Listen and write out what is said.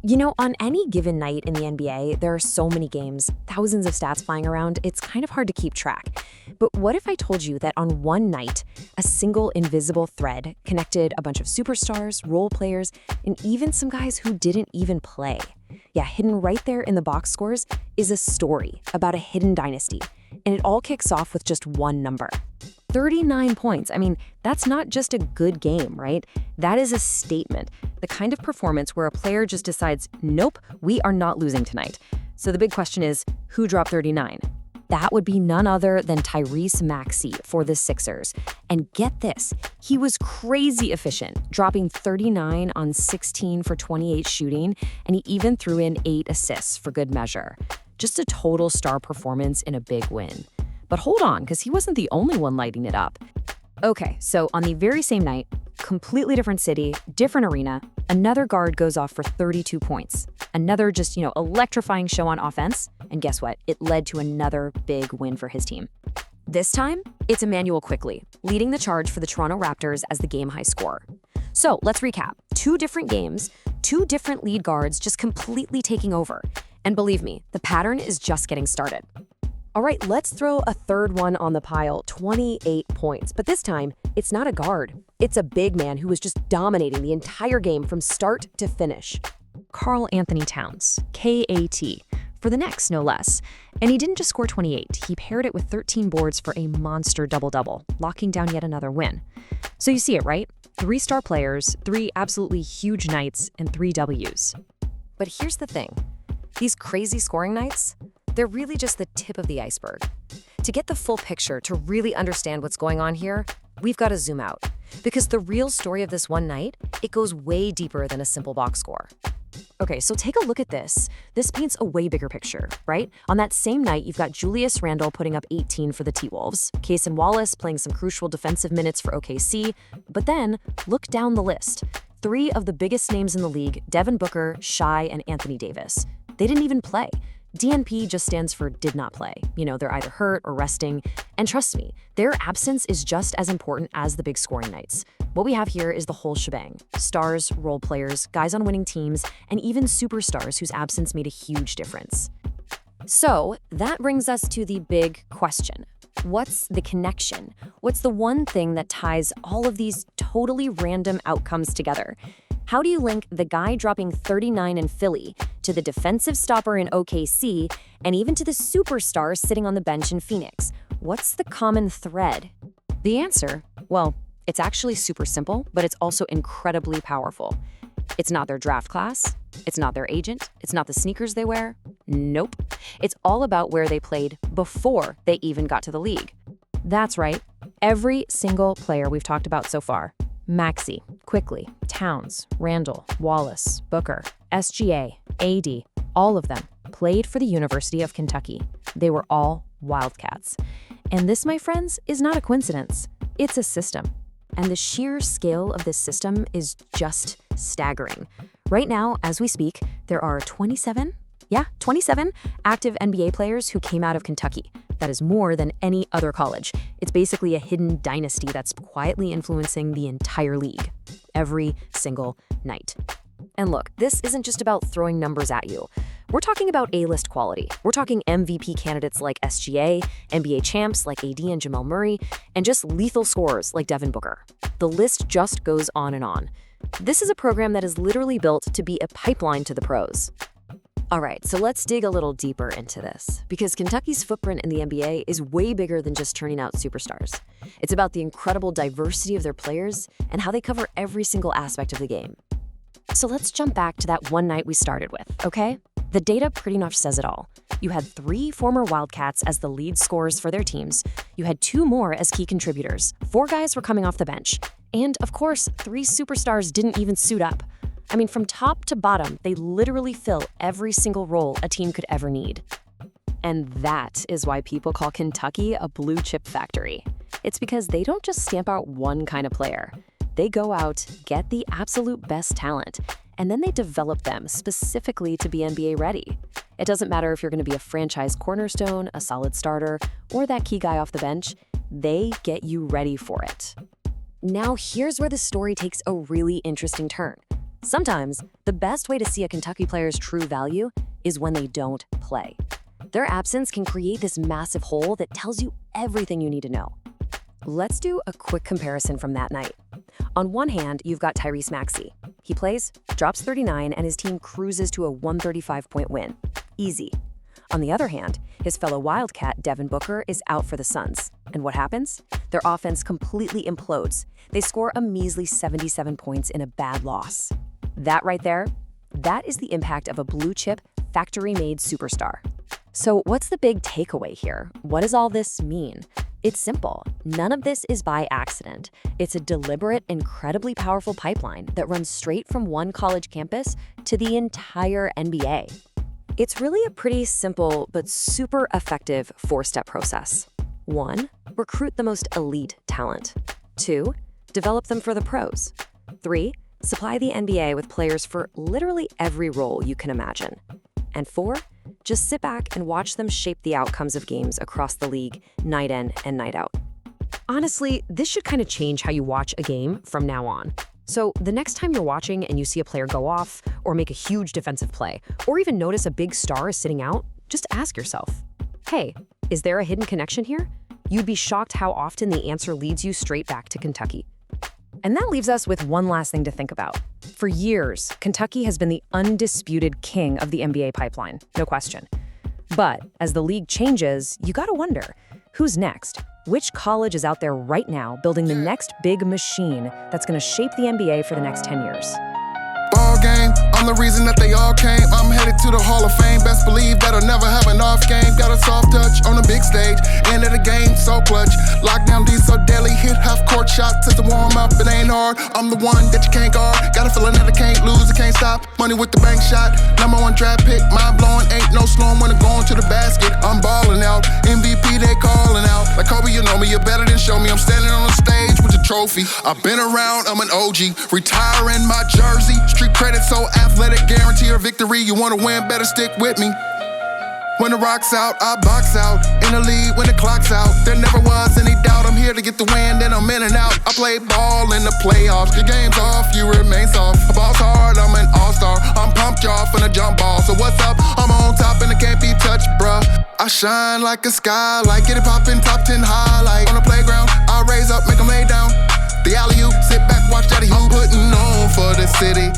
On any given night in the NBA, there are so many games, thousands of stats flying around, it's kind of hard to keep track. But what if I told you that on one night, a single invisible thread connected a bunch of superstars, role players, and even some guys who didn't even play? Yeah, hidden right there in the box scores is a story about a hidden dynasty, and it all kicks off with just one number. 39 points. I mean, that's not just a good game, right? That is a statement, the kind of performance where a player just decides, nope, we are not losing tonight. So the big question is, who dropped 39? That would be none other than Tyrese Maxey for the Sixers. And get this, he was crazy efficient, dropping 39 on 16 for 28 shooting, and he even threw in 8 assists for good measure. Just a total star performance in a big win. But hold on, because he wasn't the only one lighting it up. Okay, so on the very same night, completely different city, different arena, another guard goes off for 32 points. Another just, electrifying show on offense. And guess what? It led to another big win for his team. This time, it's Emmanuel Quickley, leading the charge for the Toronto Raptors as the game high scorer. So let's recap. 2 different games, 2 different lead guards just completely taking over. And believe me, the pattern is just getting started. All right, let's throw a third one on the pile, 28 points. But this time, it's not a guard. It's a big man who was just dominating the entire game from start to finish. Karl Anthony Towns, KAT, for the Knicks, no less. And he didn't just score 28, he paired it with 13 boards for a monster double-double, locking down yet another win. So you see it, right? 3 star players, 3 absolutely huge nights, and 3 Ws. But here's the thing. These crazy scoring nights, they're really just the tip of the iceberg. To get the full picture, to really understand what's going on here, we've got to zoom out. Because the real story of this one night, it goes way deeper than a simple box score. Okay, so take a look at this. This paints a way bigger picture, right? On that same night, you've got Julius Randle putting up 18 for the T-Wolves, Cason Wallace playing some crucial defensive minutes for OKC, but then look down the list. 3 of the biggest names in the league, Devin Booker, Shai, and Anthony Davis. They didn't even play. DNP just stands for did not play. They're either hurt or resting. And trust me, their absence is just as important as the big scoring nights. What we have here is the whole shebang. Stars, role players, guys on winning teams, and even superstars whose absence made a huge difference. So that brings us to the big question. What's the connection? What's the one thing that ties all of these totally random outcomes together? How do you link the guy dropping 39 in Philly to the defensive stopper in OKC and even to the superstar sitting on the bench in Phoenix? What's the common thread? The answer? Well, it's actually super simple, but it's also incredibly powerful. It's not their draft class. It's not their agent. It's not the sneakers they wear. Nope. It's all about where they played before they even got to the league. That's right. Every single player we've talked about so far. Maxey, Quickley, Towns, Randle, Wallace, Booker, SGA, AD, all of them played for the University of Kentucky. They were all Wildcats. And this, my friends, is not a coincidence. It's a system. And the sheer scale of this system is just staggering. Right now, as we speak, there are 27 active NBA players who came out of Kentucky. That is more than any other college. It's basically a hidden dynasty that's quietly influencing the entire league every single night. And look, this isn't just about throwing numbers at you. We're talking about A-list quality. We're talking MVP candidates like SGA, NBA champs like AD and Jamal Murray, and just lethal scorers like Devin Booker. The list just goes on and on. This is a program that is literally built to be a pipeline to the pros. All right, so let's dig a little deeper into this, because Kentucky's footprint in the NBA is way bigger than just turning out superstars. It's about the incredible diversity of their players and how they cover every single aspect of the game. So let's jump back to that one night we started with, okay? The data pretty much says it all. You had 3 former Wildcats as the lead scorers for their teams. You had 2 more as key contributors. 4 guys were coming off the bench. And of course, 3 superstars didn't even suit up. I mean, from top to bottom, they literally fill every single role a team could ever need. And that is why people call Kentucky a blue chip factory. It's because they don't just stamp out one kind of player. They go out, get the absolute best talent, and then they develop them specifically to be NBA ready. It doesn't matter if you're going to be a franchise cornerstone, a solid starter, or that key guy off the bench, they get you ready for it. Now here's where the story takes a really interesting turn. Sometimes, the best way to see a Kentucky player's true value is when they don't play. Their absence can create this massive hole that tells you everything you need to know. Let's do a quick comparison from that night. On one hand, you've got Tyrese Maxey. He plays, drops 39, and his team cruises to a 135-point win. Easy. On the other hand, his fellow Wildcat, Devin Booker, is out for the Suns. And what happens? Their offense completely implodes. They score a measly 77 points in a bad loss. That right there, that is the impact of a blue-chip, factory-made superstar. So what's the big takeaway here? What does all this mean? It's simple. None of this is by accident. It's a deliberate, incredibly powerful pipeline that runs straight from one college campus to the entire NBA. It's really a pretty simple but super effective four-step process. 1. Recruit the most elite talent. 2. Develop them for the pros. 3. Supply the NBA with players for literally every role you can imagine. And 4. Just sit back and watch them shape the outcomes of games across the league, night in and night out. Honestly, this should kind of change how you watch a game from now on. So the next time you're watching and you see a player go off, or make a huge defensive play, or even notice a big star is sitting out, just ask yourself, hey, is there a hidden connection here? You'd be shocked how often the answer leads you straight back to Kentucky. And that leaves us with one last thing to think about. For years, Kentucky has been the undisputed king of the NBA pipeline, no question. But as the league changes, you gotta wonder, who's next? Which college is out there right now building the next big machine that's gonna shape the NBA for the next 10 years? Ball game, I'm the reason that they all came. I'm headed to the Hall of Fame. Best believe that I'll never have an off game. Got a soft touch on the big stage. End of the game, so clutch. Lockdown D so deadly. Hit half court shots to the warm up. It ain't hard. I'm the one that you can't guard. Got a feeling that I can't lose, I can't stop. Money with the bank shot. Number 1 draft pick. Mind blowing, ain't no slowing when I'm going to the basket. I'm balling out. MVP they calling out. Like Kobe, you know me, you're better than show me. I'm standing on the stage with the trophy. I've been around, I'm an OG. Retiring my jersey. Street credit so athletic, guarantee a victory. You wanna win, better stick with me. When the rock's out, I box out. In the lead when the clock's out. There never was any doubt, I'm here to get the win, then I'm in and out. I play ball in the playoffs. Your game's off, you remain soft. I ball's hard, I'm an all-star. I'm pumped, y'all, from the jump ball. So what's up? I'm on top and it can't be touched, bruh. I shine like a skylight, get it poppin', top 10 highlight. On the playground, I raise up, make 'em lay down. The alley-oop, sit back, watch daddy hoop. I'm putting on for the city.